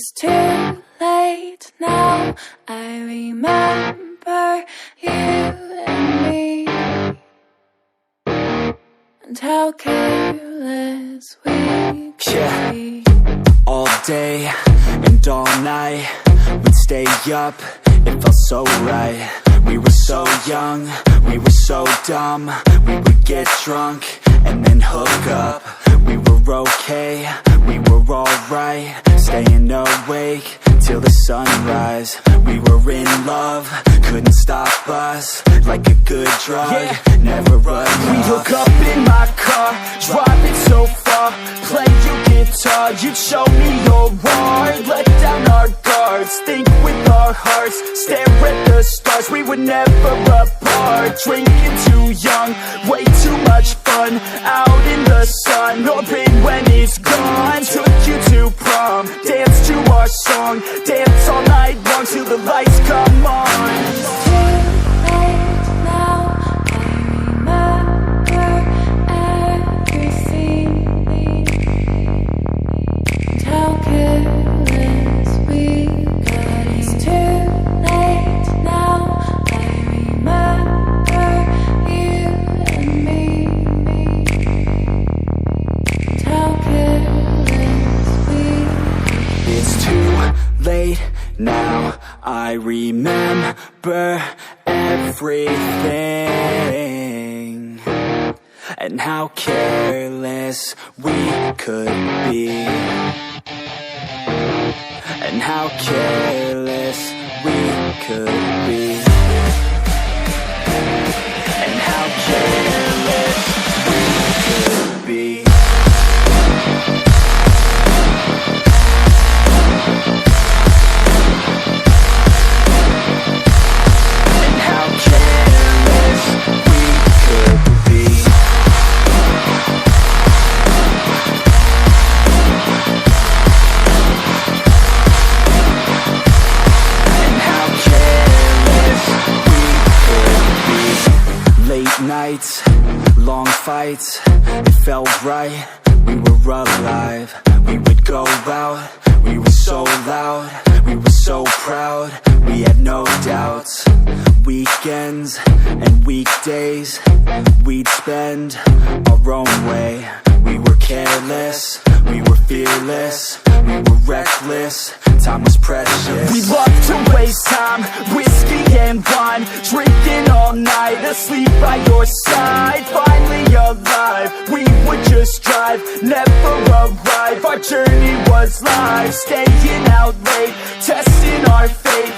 It's too late now. I remember you and me, and how careless we could be. All day and all night, we'd stay up, it felt so right. We were so young, we were so dumb. We would get drunk and then hook up. We were okay, we were alright, staying awake till the sunrise. We were in love, couldn't stop us, like a good drug, never enough. We'd hook up in my car, driving so far, play your guitar, you'd show me your art. Let down our guards, think with our hearts, stare at the stars. We were never apart, drinking too young, way too much fun, out in the sun, orbit when it's gone. Took you to prom, dance to our song, dance all night long till the lights come on. Late now, I remember everything, and how careless we could be, and how careless we could be, and how careless we could be. Nights, long fights, it felt right, we were alive. We would go out, we were so loud, we were so proud, we had no doubts. Weekends and weekdays, we'd spend our own way. We were careless, we were fearless, we were reckless, time was precious. We loved to waste time, whiskey and wine, drinking all night, asleep by your side. Finally alive, we would just drive, never arrive. Our journey was live, staying out late, testing our faith.